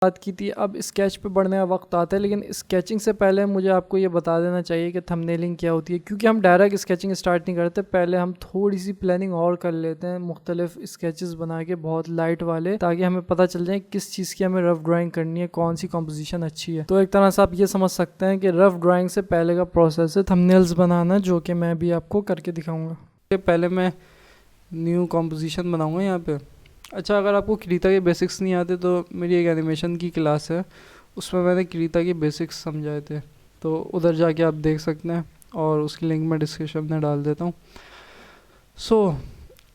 बात की थी। अब स्केच पे बढ़ने का वक्त आता है, लेकिन स्केचिंग से पहले मुझे आपको ये बता देना चाहिए कि थंबनेलिंग क्या होती है, क्योंकि हम डायरेक्ट स्केचिंग स्टार्ट नहीं करते। पहले हम थोड़ी सी प्लानिंग और कर लेते हैं, मुख्तलिफ स्केचेस बना के बहुत लाइट वाले, ताकि हमें पता चल जाए किस चीज़ की हमें रफ ड्राइंग करनी है, कौन सी कॉम्पोजिशन अच्छी है। तो एक तरह से आप ये समझ सकते हैं कि रफ ड्राइंग से पहले का प्रोसेस है थंबनेल्स बनाना, जो कि मैं भी आपको करके दिखाऊँगा। पहले मैं न्यू कॉम्पोजिशन बनाऊँगा यहाँ पे। अच्छा, अगर आपको क्रीता के बेसिक्स नहीं आते तो मेरी एक एनिमेशन की क्लास है, उसमें मैंने क्रीता के बेसिक्स समझाए थे, तो उधर जाके आप देख सकते हैं, और उसकी लिंक मैं डिस्क्रिप्शन में डाल देता हूँ।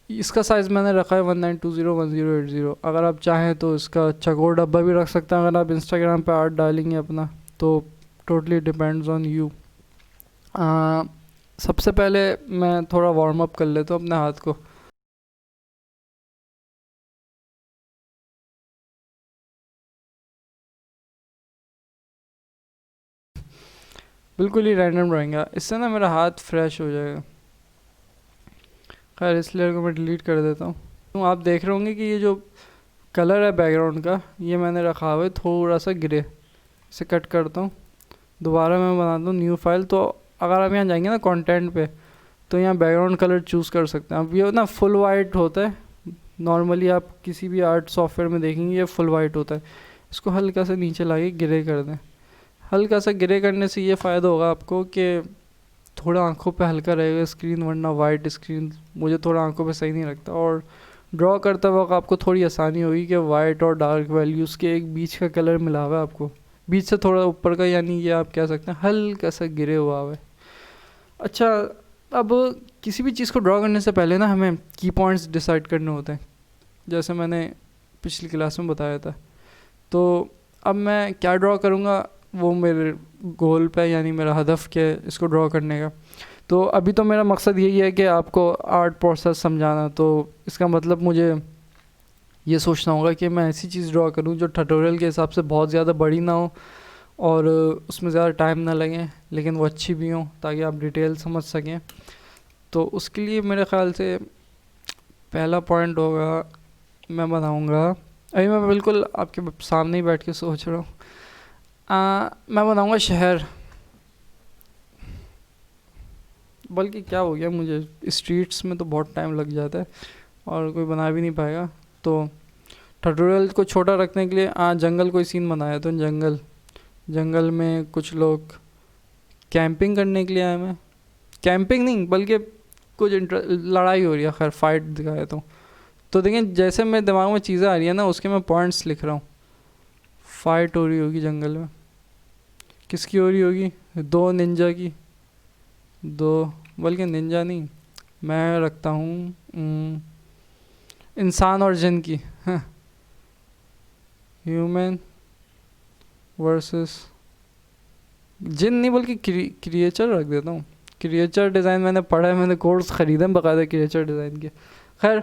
इसका साइज़ मैंने रखा है 1920x1080। अगर आप चाहें तो इसका चकोर डब्बा भी रख सकते हैं, अगर आप इंस्टाग्राम पे आर्ट डालेंगे अपना, तो टोटली डिपेंड्स ऑन यू। सबसे पहले मैं थोड़ा वार्म अप कर लेता हूँ अपने हाथ को। बिल्कुल ही रैंडम ड्राइंग है, इससे ना मेरा हाथ फ्रेश हो जाएगा। खैर, इस लेयर को मैं डिलीट कर देता हूँ। तो आप देख रहे होंगे कि ये जो कलर है बैकग्राउंड का, ये मैंने रखा हुआ है थोड़ा सा ग्रे। इसे कट करता हूँ, दोबारा मैं बनाता हूँ न्यू फाइल। तो अगर आप यहाँ जाएंगे ना कंटेंट पे, तो यहाँ बैकग्राउंड कलर चूज़ कर सकते हैं। अब ये ना फुल वाइट होता है, नॉर्मली आप किसी भी आर्ट सॉफ्टवेयर में देखेंगे ये फुल वाइट होता है। इसको हल्का सा नीचे ला के ग्रे कर दें। हल्का सा ग्रे करने से ये फ़ायदा होगा आपको कि थोड़ा आंखों पे हल्का रहेगा स्क्रीन, वरना वाइट स्क्रीन मुझे थोड़ा आंखों पे सही नहीं लगता। और ड्रॉ करते वक्त आपको थोड़ी आसानी होगी कि वाइट और डार्क वैल्यूज़ के एक बीच का कलर मिला हुआ है आपको, बीच से थोड़ा ऊपर का, यानी ये आप कह सकते हैं हल्का सा गिरे हुआ है। अच्छा, अब किसी भी चीज़ को ड्रॉ करने से पहले ना हमें की पॉइंट्स डिसाइड करने होते हैं, जैसे मैंने पिछली क्लास में बताया था। तो अब मैं क्या ड्रॉ करूँगा वो मेरे गोल पे, यानी मेरा हदफ के इसको ड्रॉ करने का। तो अभी तो मेरा मकसद यही है कि आपको आर्ट प्रोसेस समझाना। तो इसका मतलब मुझे ये सोचना होगा कि मैं ऐसी चीज़ ड्रॉ करूँ जो ट्यूटोरियल के हिसाब से बहुत ज़्यादा बड़ी ना हो और उसमें ज़्यादा टाइम ना लगे, लेकिन वो अच्छी भी हो, ताकि आप डिटेल समझ सकें। तो उसके लिए मेरे ख़्याल से पहला पॉइंट होगा, मैं बनाऊँगा, अभी मैं बिल्कुल आपके सामने ही बैठ के सोच रहा हूँ, मैं बनाऊँगा शहर। बल्कि क्या हो गया, मुझे स्ट्रीट्स में तो बहुत टाइम लग जाता है और कोई बना भी नहीं पाएगा। तो ट्यूटोरियल को छोटा रखने के लिए जंगल कोई सीन बनाया। तो जंगल में कुछ लोग कैंपिंग करने के लिए आए। मैं कैंपिंग नहीं बल्कि कुछ लड़ाई हो रही है, खैर फाइट दिखाया। तो देखिए, जैसे मेरे दिमाग में चीज़ें आ रही है ना, उसके मैं पॉइंट्स लिख रहा हूँ। फाइट हो रही होगी जंगल में, किसकी हो रही होगी? दो निंजा की। दो, बल्कि निंजा नहीं, मैं रखता हूँ इंसान और जिन की। ह्यूमन वर्सेस जिन नहीं, बल्कि क्रिएचर रख देता हूँ। क्रिएचर डिज़ाइन मैंने पढ़ा है, मैंने कोर्स ख़रीदा है बकायदा क्रिएचर डिज़ाइन के। खैर,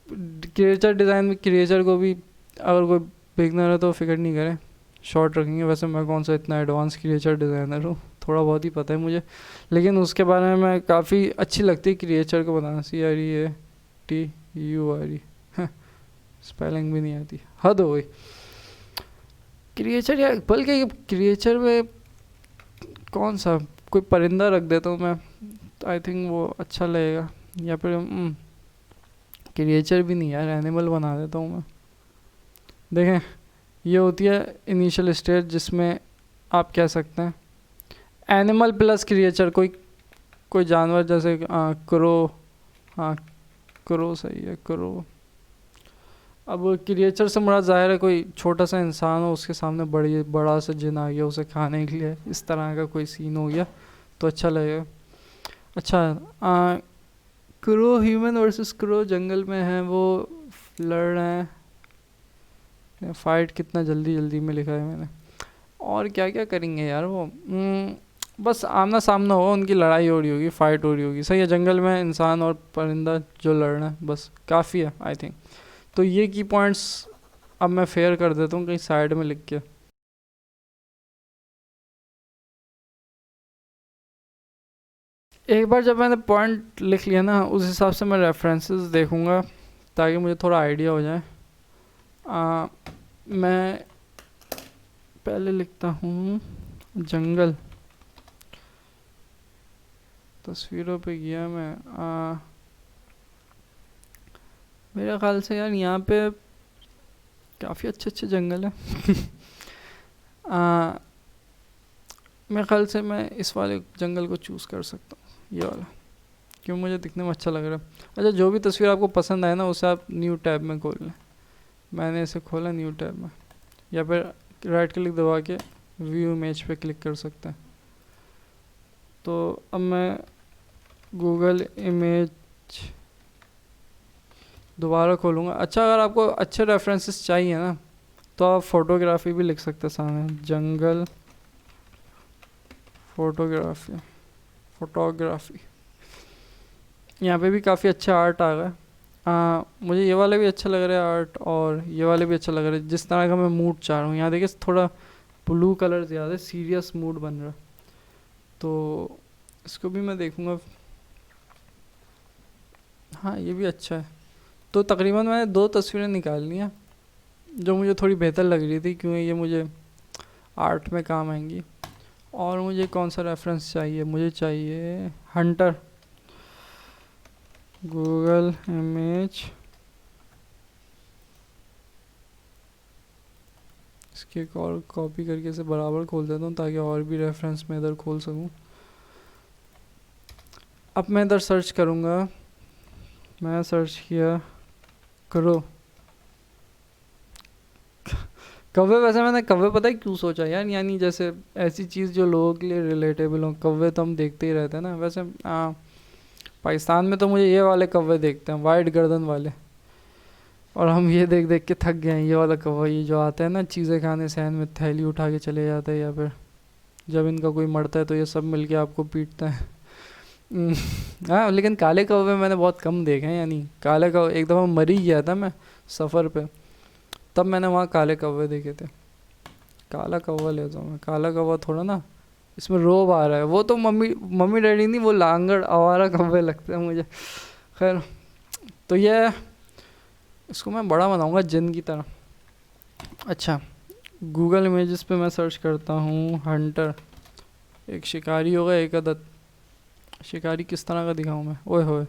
क्रिएचर डिज़ाइन में क्रिएचर को भी अगर कोई बिगनर है तो फिक्र नहीं करें, शॉर्ट रखेंगे। वैसे मैं कौन सा इतना एडवांस क्रिएचर डिज़ाइनर हूँ, थोड़ा बहुत ही पता है मुझे, लेकिन उसके बारे में मैं काफ़ी अच्छी लगती है क्रिएचर को बनाना। CREATURE, स्पेलिंग भी नहीं आती, हद हो गई। क्रिएचर, या बल्कि क्रिएचर में कौन सा कोई परिंदा रख देता हूँ मैं, आई थिंक वो अच्छा लगेगा। या फिर क्रिएचर भी नहीं यार, एनिमल बना देता हूँ मैं। देखें, ये होती है इनिशियल स्टेज, जिसमें आप कह सकते हैं एनिमल प्लस क्रिएचर, कोई जानवर, जैसे क्रो। हाँ, क्रो सही है, क्रो। अब क्रिएचर से मुराद ज़ाहिर है कोई छोटा सा इंसान हो, उसके सामने बड़ा सा जिन आ गया उसे खाने के लिए, इस तरह का कोई सीन हो गया तो अच्छा लगेगा। अच्छा, क्रो, ह्यूमन वर्सेस क्रो जंगल में है, वो लड़ रहे हैं। फाइट कितना जल्दी जल्दी में लिखा है मैंने। और क्या क्या करेंगे यार वो, बस आमना सामना हो, उनकी लड़ाई हो रही होगी, फाइट हो रही होगी। सही है, जंगल में इंसान और परिंदा जो लड़ रहे हैं, बस काफ़ी है आई थिंक। तो ये की पॉइंट्स अब मैं फेयर कर देता हूँ कहीं साइड में लिख के। एक बार जब मैंने पॉइंट लिख लिया ना, उस हिसाब से मैं रेफरेंसेस देखूँगा ताकि मुझे थोड़ा आइडिया हो जाए। मैं पहले लिखता हूँ जंगल। तस्वीरों पे गया मैं। मेरे ख्याल से यार यहाँ पे काफ़ी अच्छे अच्छे जंगल हैं। मेरे ख्याल से मैं इस वाले जंगल को चूज़ कर सकता हूँ, ये वाला, क्यों मुझे दिखने में अच्छा लग रहा है। अच्छा, जो भी तस्वीर आपको पसंद आए ना उसे आप न्यू टैब में खोल लें। मैंने इसे खोला न्यू टैब में, या फिर राइट क्लिक दबा के व्यू इमेज पे क्लिक कर सकते हैं। तो अब मैं गूगल इमेज दोबारा खोलूँगा। अच्छा, अगर आपको अच्छे रेफरेंसेस चाहिए ना तो आप फोटोग्राफी भी लिख सकते हैं सामने, जंगल फोटोग्राफी। यहाँ पे भी काफ़ी अच्छा आर्ट आ गया। मुझे ये वाले भी अच्छा लग रहा है आर्ट, और ये वाले भी अच्छा लग रहा है, जिस तरह का मैं मूड चाह रहा हूँ। यहाँ देखिए थोड़ा ब्लू कलर ज़्यादा सीरियस मूड बन रहा है, तो इसको भी मैं देखूँगा। हाँ, ये भी अच्छा है। तो तकरीबन मैंने 2 तस्वीरें निकाल ली हैं जो मुझे थोड़ी बेहतर लग रही थी, क्योंकि ये मुझे आर्ट में काम आएंगी। और मुझे कौन सा रेफरेंस चाहिए, मुझे चाहिए हंटर, गूगल इमेज। इसके एक और कॉपी करके इसे बराबर खोल देता हूँ ताकि और भी रेफरेंस मैं इधर खोल सकूँ। अब मैं इधर सर्च करूँगा। मैं सर्च किया करो कौवे। वैसे मैंने कौवे पता है क्यों सोचा यार, यानी जैसे ऐसी चीज़ जो लोगों के लिए रिलेटेबल हो। कौवे तो हम देखते ही रहते हैं ना। वैसे पाकिस्तान में तो मुझे ये वाले कौवे देखते हैं, वाइट गर्दन वाले, और हम ये देख देख के थक गए हैं। ये वाला कौवा, ये जो आता है ना चीज़ें खाने, सहन में थैली उठा के चले जाता है, या फिर जब इनका कोई मरता है तो ये सब मिल के आपको पीटता है। हाँ, लेकिन काले कौवे मैंने बहुत कम देखे हैं। यानी काले कौवे, एक दफ़ा मर ही गया था मैं सफ़र पे, तब मैंने वहाँ काले कौवे देखे थे। काला कौवा लेता हूँ मैं। काला कौवा थोड़ा ना इसमें रोब आ रहा है। वो तो मम्मी डैडी नहीं, वो लांगड़ आवारा कौवे लगते हैं मुझे। खैर, तो ये इसको मैं बड़ा बनाऊँगा जिन की तरह। अच्छा, गूगल इमेजेस पे मैं सर्च करता हूँ हंटर। एक शिकारी होगा, एक अदद। शिकारी किस तरह का दिखाऊँ मैं? ओए होए,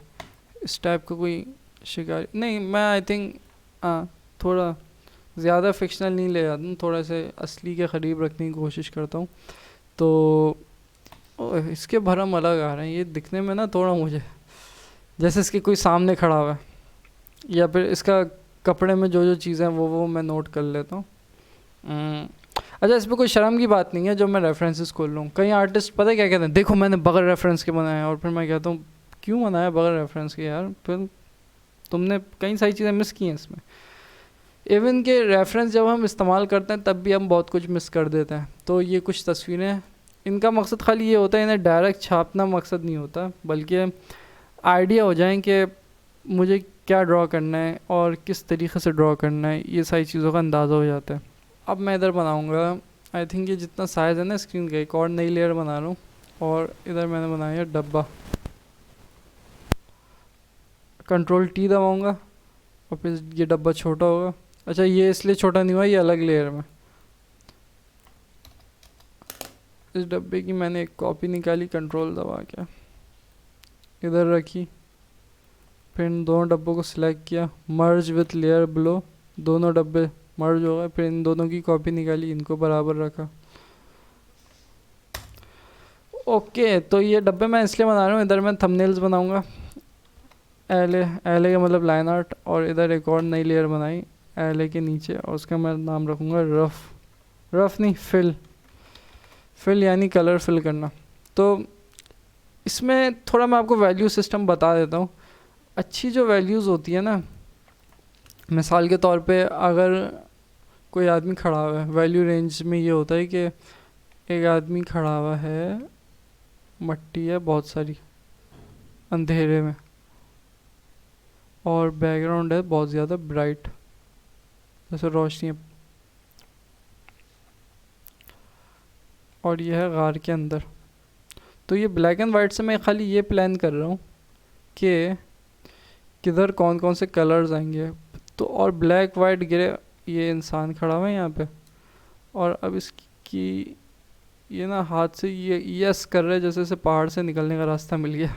इस टाइप का कोई शिकारी नहीं। मैं आई थिंक थोड़ा ज़्यादा फिक्शनल नहीं ले जाता हूँ, थोड़ा से असली के करीब रखने की कोशिश करता हूँ। तो इसके भरम अलग आ रहे हैं। ये दिखने में ना थोड़ा मुझे जैसे इसके कोई सामने खड़ा हुआ है, या फिर इसका कपड़े में जो जो चीज़ें हैं वो मैं नोट कर लेता हूँ। अच्छा, इस पर कोई शर्म की बात नहीं है जो मैं रेफरेंसेस खोल लूँ। कई आर्टिस्ट पता है क्या कहते हैं, देखो मैंने बगैर रेफरेंस के बनाया। और फिर मैं कहता हूँ क्यों बनाया बगैर रेफरेंस के यार, फिर तुमने कई सारी चीज़ें मिस की हैं इसमें। इवन के रेफरेंस जब हम इस्तेमाल करते हैं तब भी हम बहुत कुछ मिस कर देते हैं। तो ये कुछ तस्वीरें, इनका मकसद खाली ये होता है, इन्हें डायरेक्ट छापना मकसद नहीं होता, बल्कि आइडिया हो जाए कि मुझे क्या ड्रॉ करना है और किस तरीके से ड्रॉ करना है। ये सारी चीज़ों का अंदाज़ा हो जाता है। अब मैं इधर बनाऊंगा, आई थिंक ये जितना साइज़ है ना स्क्रीन का, एक और नई लेयर बना रहा हूँ। और इधर मैंने बनाया डब्बा। Ctrl+T दबाऊँगा और फिर ये डब्बा छोटा होगा। अच्छा, ये इसलिए छोटा नहीं हुआ, ये अलग लेयर में। इस डब्बे की मैंने एक कॉपी निकाली, कंट्रोल दबा के इधर रखी। फिर इन दोनों डब्बों को सिलेक्ट किया, मर्ज विथ लेयर बिलो, दोनों डब्बे मर्ज हो गए। फिर इन दोनों की कॉपी निकाली, इनको बराबर रखा। ओके, तो ये डब्बे मैं इसलिए बना रहा हूँ, इधर मैं थंबनेल्स बनाऊँगा। एले का मतलब लाइन आर्ट। और इधर एक और नई लेयर बनाई एले के नीचे, और उसका मैं नाम रखूँगा रफ नहीं, फिल यानी कलर फिल करना। तो इसमें थोड़ा मैं आपको वैल्यू सिस्टम बता देता हूँ। अच्छी जो वैल्यूज़ होती है ना, मिसाल के तौर पे अगर कोई आदमी खड़ा हुआ है, वैल्यू रेंज में ये होता है कि एक आदमी खड़ा हुआ है, मट्टी है बहुत सारी अंधेरे में, और बैकग्राउंड है बहुत ज़्यादा ब्राइट, जैसे रोशनी है, और ये है गार के अंदर। तो ये ब्लैक एंड वाइट से मैं खाली ये प्लान कर रहा हूँ कि किधर कौन कौन से कलर्स आएंगे। तो और ब्लैक वाइट ग्रे, ये इंसान खड़ा हुआ है यहाँ पे, और अब इसकी कि ये ना हाथ से ये यस कर रहे जैसे जैसे पहाड़ से निकलने का रास्ता मिल गया।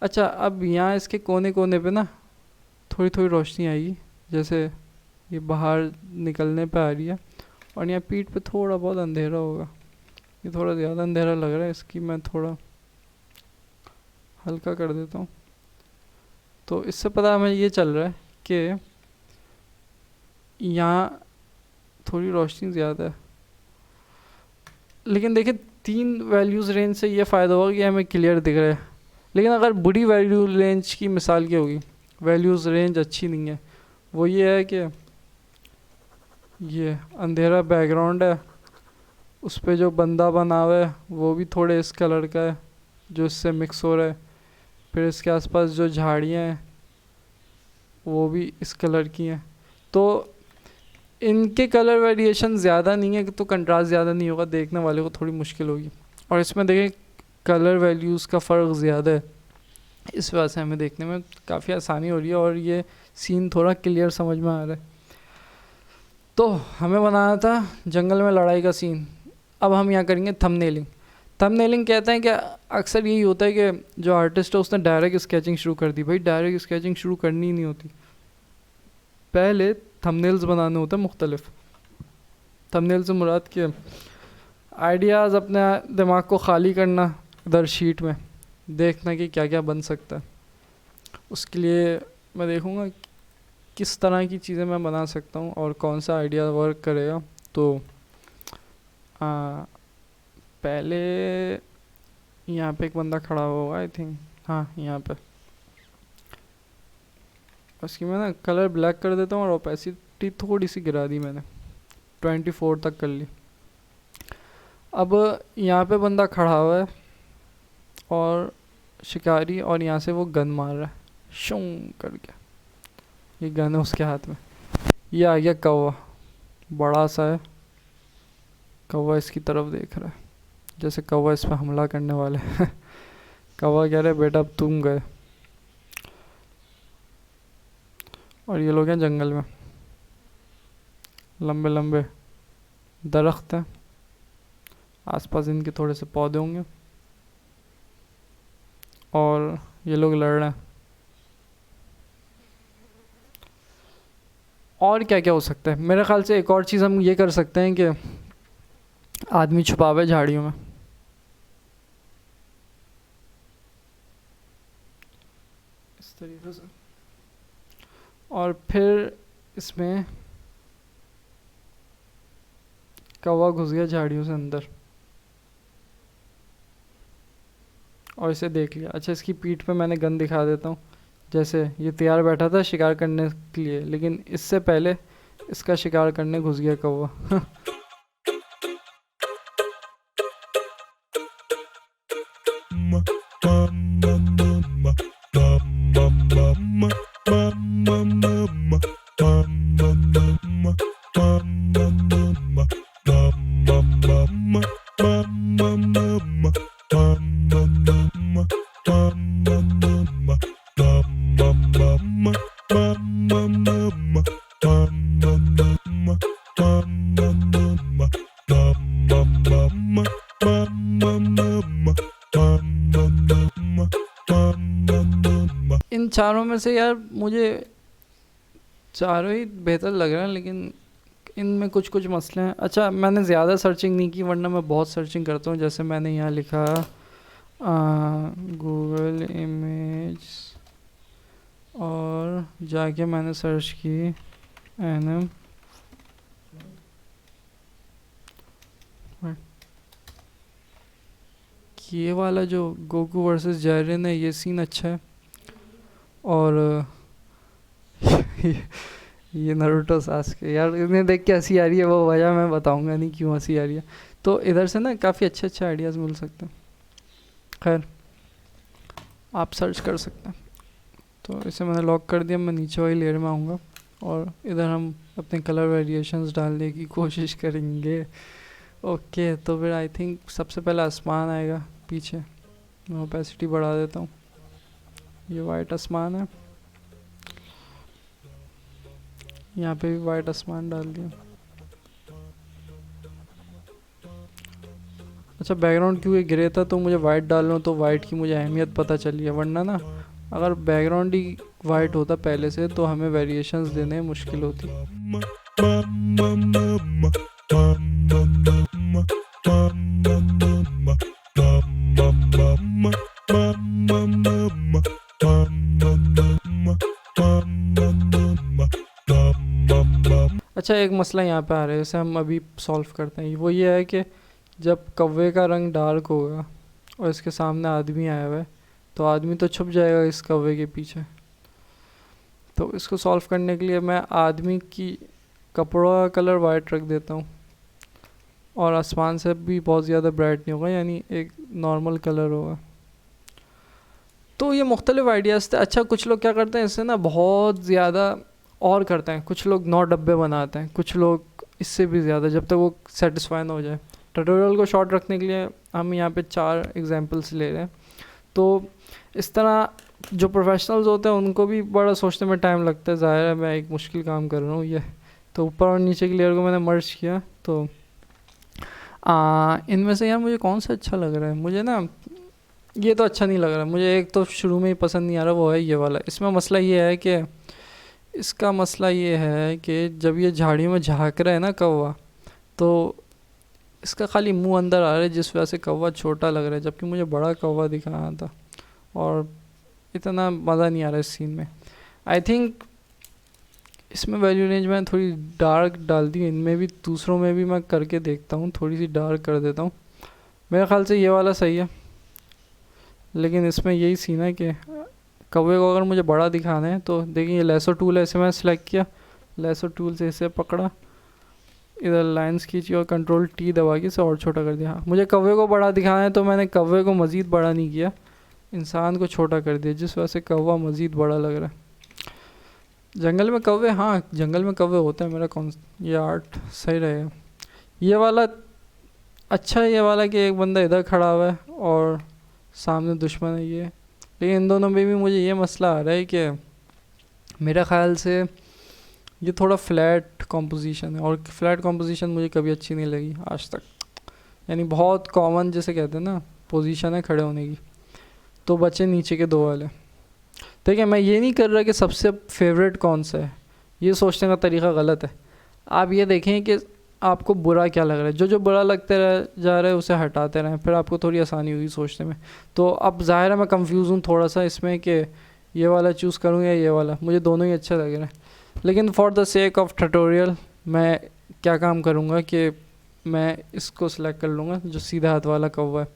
अच्छा, अब यहाँ इसके कोने कोने पे ना थोड़ी थोड़ी रोशनी आएगी, जैसे ये बाहर निकलने पे आ रही है। और यहाँ पीठ पे थोड़ा बहुत अंधेरा होगा, ये थोड़ा ज़्यादा अंधेरा लग रहा है, इसकी मैं थोड़ा हल्का कर देता हूँ। तो इससे पता हमें ये चल रहा है कि यहाँ थोड़ी रोशनी ज़्यादा है। लेकिन देखिए 3 वैल्यूज़ रेंज से ये फ़ायदा होगा कि हमें क्लियर दिख रहा है। लेकिन अगर बुरी वैल्यू रेंज की मिसाल क्या होगी, वैल्यूज़ रेंज अच्छी नहीं है, वो ये है कि ये अंधेरा बैकग्राउंड है, उस पर जो बंदा बना हुआ है वो भी थोड़े इस कलर का है जो इससे मिक्स हो रहा है। फिर इसके आसपास जो झाड़ियाँ हैं वो भी इस कलर की हैं। तो इनके कलर वेरिएशन ज़्यादा नहीं है, तो कंट्रास्ट ज़्यादा नहीं होगा, देखने वाले को थोड़ी मुश्किल होगी। और इसमें देखें कलर वैल्यूज़ का फ़र्क ज़्यादा है, इस वजह से हमें देखने में काफ़ी आसानी हो रही है और ये सीन थोड़ा क्लियर समझ में आ रहा है। तो हमें बनाना था जंगल में लड़ाई का सीन। अब हम यहाँ करेंगे थंबनेलिंग। थंबनेलिंग कहते हैं कि अक्सर यही होता है कि जो आर्टिस्ट है उसने डायरेक्ट स्केचिंग शुरू कर दी। भाई डायरेक्ट स्केचिंग शुरू करनी ही नहीं होती, पहले थंबनेल्स बनाने होते हैं मुख्तलिफ। थंबनेल से मुराद के आइडियाज़ अपने दिमाग को ख़ाली करना, इधर शीट में देखना कि क्या क्या बन सकता है। उसके लिए मैं देखूँगा किस तरह की चीज़ें मैं बना सकता हूँ और कौन सा आइडिया वर्क करेगा। तो पहले यहाँ पे एक बंदा खड़ा होगा आई थिंक, हाँ यहाँ पे। उसकी मैं ना कलर ब्लैक कर देता हूँ और ओपेसिटी थोड़ी सी गिरा दी मैंने, 24 तक कर ली। अब यहाँ पे बंदा खड़ा हुआ है और शिकारी, और यहाँ से वो गन मार रहा है शूं करके, ये गन है उसके हाथ में। ये आ गया कौवा, बड़ा सा है कौवा, इसकी तरफ देख रहा है जैसे कौवा इस पर हमला करने वाले हैं। कौवा कह रहे बेटा अब तुम गए। और ये लोग हैं जंगल में, लंबे लंबे दरख्त हैं, आसपास इनके थोड़े से पौधे होंगे और ये लोग लड़ रहे हैं। और क्या क्या हो सकता है, मेरे ख्याल से एक और चीज़ हम ये कर सकते हैं कि आदमी छुपा हुआ है झाड़ियों में, इस तरीके से। और फिर इसमें कौवा घुस गया झाड़ियों से अंदर और इसे देख लिया। अच्छा, इसकी पीठ पे मैंने गन दिखा देता हूँ, जैसे ये तैयार बैठा था शिकार करने के लिए, लेकिन इससे पहले इसका शिकार करने घुस गया कौवा। इन चारों में से यार मुझे चारों ही बेहतर लग रहा है, लेकिन इनमें कुछ कुछ मसले हैं। अच्छा, मैंने ज़्यादा सर्चिंग नहीं की, वरना मैं बहुत सर्चिंग करता हूँ। जैसे मैंने यहाँ लिखा गूगल इमेज और जाके मैंने सर्च की एनम, ये वाला जो गोकू वर्सेस जैरिन है, ये सीन अच्छा है। और ये नारुतो सास्के, यार इन्हें देख के हंसी आ रही है, वो वजह मैं बताऊंगा नहीं क्यों हंसी आ रही है। तो इधर से ना काफ़ी अच्छे अच्छे आइडियाज़ मिल सकते हैं। खैर आप सर्च कर सकते हैं। तो इसे मैंने लॉक कर दिया, मैं नीचे वाली लेयर में आऊँगा और इधर हम अपने कलर वेरिएशंस डालने की कोशिश करेंगे। ओके, तो फिर आई थिंक सबसे पहले आसमान आएगा पीछे, मैं ओपेसिटी बढ़ा देता हूँ। ये वाइट आसमान है, यहाँ पे भी वाइट आसमान डाल दिया। अच्छा बैकग्राउंड क्योंकि ग्रे था तो मुझे वाइट डालना, तो वाइट की मुझे अहमियत पता चली है, वरना ना अगर बैकग्राउंड ही वाइट होता पहले से तो हमें वेरिएशंस देने में मुश्किल होती। अच्छा एक मसला यहाँ पे आ रहा है, जैसे हम अभी सॉल्व करते हैं, वो ये है कि जब कौवे का रंग डार्क होगा और इसके सामने आदमी आया हुआ है तो आदमी तो छुप जाएगा इस कौवे के पीछे। तो इसको सॉल्व करने के लिए मैं आदमी की कपड़ों का कलर वाइट रख देता हूँ और आसमान से भी बहुत ज़्यादा ब्राइट नहीं होगा, यानी एक नॉर्मल कलर होगा। तो ये मुख्तलिफ आइडियाज़ थे। अच्छा कुछ लोग क्या करते हैं इससे ना बहुत ज़्यादा और करते हैं, कुछ लोग 9 डब्बे बनाते हैं, कुछ लोग इससे भी ज़्यादा, जब तक वो सेटिस्फाई ना हो जाए। ट्यूटोरियल को शॉर्ट रखने के लिए हम यहाँ पे 4 एग्जांपल्स ले रहे हैं। तो इस तरह जो प्रोफेशनल्स होते हैं उनको भी बड़ा सोचने में टाइम लगता है, ज़ाहिर है मैं एक मुश्किल काम कर रहा हूँ ये। तो ऊपर और नीचे की लेयर को मैंने मर्ज किया। तो इनमें से यार मुझे कौन सा अच्छा लग रहा है, मुझे ना ये तो अच्छा नहीं लग रहा, मुझे एक तो शुरू में ही पसंद नहीं आ रहा, वो है ये वाला। इसमें मसला ये है कि इसका मसला ये है कि जब ये झाड़ियों में झाँक रहा है ना कौवा, तो इसका खाली मुंह अंदर आ रहा है, जिस वजह से कौवा छोटा लग रहा है, जबकि मुझे बड़ा कौवा दिखाना था और इतना मज़ा नहीं आ रहा है इस सीन में। आई थिंक इसमें वैल्यू रेंज मैंने थोड़ी डार्क डाल दी, इनमें भी दूसरों में भी मैं करके देखता हूँ, थोड़ी सी डार्क कर देता हूँ। मेरे ख्याल से ये वाला सही है, लेकिन इसमें यही सीन है कि कौवे को अगर मुझे बड़ा दिखाना है तो देखिए ये लेसो टूल है, इसे मैंने सेलेक्ट किया, लेसो टूल से इसे पकड़ा, इधर लाइंस खींची और कंट्रोल टी दबा के इसे और छोटा कर दिया। मुझे कौवे को बड़ा दिखाना है तो मैंने कौवे को मज़ीद बड़ा नहीं किया, इंसान को छोटा कर दिया, जिस वजह से कौवा मज़ीद बड़ा लग रहा है। जंगल में कौवे, हाँ जंगल में कौवे होते हैं, मेरा कौन ये आर्ट सही रहेगा। ये वाला अच्छा है, ये वाला कि एक बंदा इधर खड़ा हुआ है और सामने दुश्मन है ये, लेकिन इन दोनों में भी मुझे ये मसला आ रहा है कि मेरा ख़्याल से ये थोड़ा फ्लैट कॉम्पोजिशन है, और फ्लैट कॉम्पोजिशन मुझे कभी अच्छी नहीं लगी आज तक, यानी बहुत कॉमन जैसे कहते हैं ना पोजीशन है खड़े होने की। तो बचे नीचे के 2 वाले। ठीक है, मैं ये नहीं कर रहा कि सबसे फेवरेट कौन सा है, ये सोचने का तरीका गलत है। आप ये देखें कि आपको बुरा क्या लग रहा है, जो बुरा लगते रह जा रहा है उसे हटाते रहें, फिर आपको थोड़ी आसानी होगी सोचने में। तो अब ज़ाहिर है मैं कंफ्यूज हूँ थोड़ा सा इसमें कि ये वाला चूज़ करूँ या ये वाला, मुझे दोनों ही अच्छे लग रहे हैं, लेकिन for the sake of tutorial मैं क्या काम करूँगा कि मैं इसको सिलेक्ट कर लूँगा जो सीधा हाथ वाला कौवा है,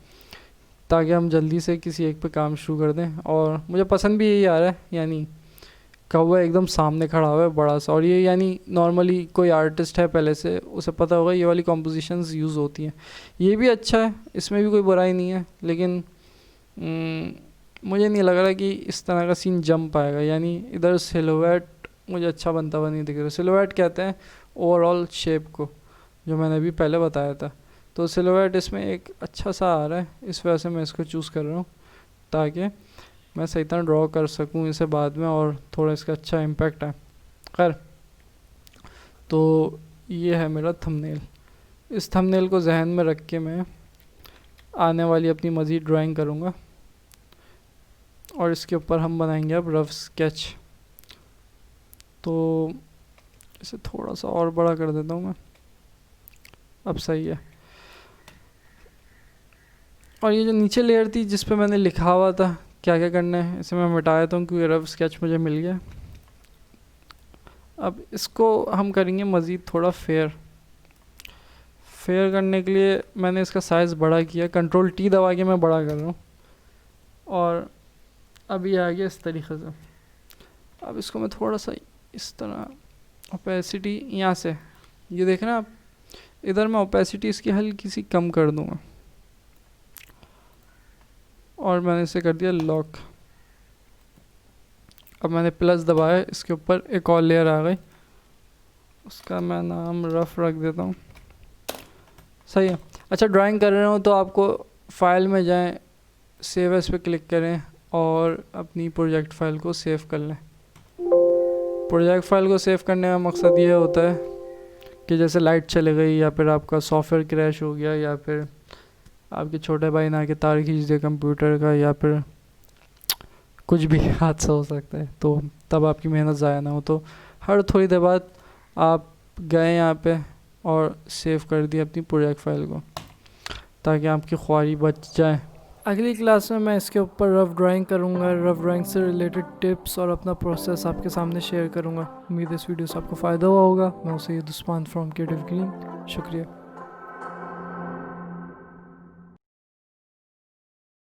ताकि हम जल्दी से किसी एक पे काम शुरू कर दें। और मुझे पसंद भी यही आ रहा है, यानी कौवा एकदम सामने खड़ा हुआ है बड़ा सा, और ये यानी नॉर्मली कोई आर्टिस्ट है पहले से उसे पता होगा ये वाली कॉम्पोजिशंस यूज़ होती हैं। ये भी अच्छा है, इसमें भी कोई बुराई नहीं है, लेकिन मुझे नहीं लग रहा कि इस तरह का सीन जम पाएगा, यानी इधर सिलुएट मुझे अच्छा बनता हुआ नहीं दिख रहा। सिलुएट कहते हैं ओवरऑल शेप को, जो मैंने अभी पहले बताया था। तो सिलुएट इसमें एक अच्छा सा आ रहा है, इस वजह से मैं इसको चूज़ कर रहा हूँ ताकि मैं सही तरह ड्रॉ कर सकूँ इसे बाद में और थोड़ा इसका अच्छा इम्पैक्ट है। खैर, तो ये है मेरा थंबनेल। इस थंबनेल को जहन में रख के मैं आने वाली अपनी मज़ीद ड्राइंग करूँगा और इसके ऊपर हम बनाएंगे अब रफ स्केच। तो इसे थोड़ा सा और बड़ा कर देता हूँ मैं, अब सही है। और ये जो नीचे लेयर थी जिस पे मैंने लिखा हुआ था क्या क्या करना है, इसे मैं मिटा देता हूँ क्योंकि रफ स्केच मुझे मिल गया। अब इसको हम करेंगे मज़ीद थोड़ा फेयर करने के लिए मैंने इसका साइज़ बड़ा किया, कंट्रोल टी दबा के मैं बड़ा कर रहा हूँ, और अब ये आ गया इस तरीके से। अब इसको मैं थोड़ा सा इस तरह ओपेसिटी यहाँ से, ये देखना आप इधर मैं ओपेसिटी इसकी हल्की सी कम कर दूँगा और मैंने इसे कर दिया लॉक। अब मैंने प्लस दबाया, इसके ऊपर एक और लेयर आ गई, उसका मैं नाम रफ रख देता हूँ। सही है। अच्छा, ड्राइंग कर रहे हो तो आपको फ़ाइल में जाएं, सेव एज़ पे क्लिक करें और अपनी प्रोजेक्ट फ़ाइल को सेव कर लें। प्रोजेक्ट फ़ाइल को सेव करने का मकसद ये होता है कि जैसे लाइट चले गई या फिर आपका सॉफ्टवेयर क्रैश हो गया या फिर आपके छोटे भाई ने आके तार खींच दिया कंप्यूटर का, या फिर कुछ भी हादसा हो सकता है, तो तब आपकी मेहनत ज़ाया ना हो। तो हर थोड़ी देर बाद आप गए यहाँ पे और सेव कर दिए अपनी प्रोजेक्ट फाइल को, ताकि आपकी ख्वारी बच जाए। अगली क्लास में मैं इसके ऊपर रफ़ ड्राइंग करूँगा, रफ़ ड्राइंग से रिलेटेड टिप्स और अपना प्रोसेस आपके सामने शेयर करूँगा। उम्मीद है इस वीडियो से आपको फ़ायदा हुआ होगा। मैं उसे युद्ध उस्मान फ्रॉम क्रिएटिव ग्रीन। शुक्रिया।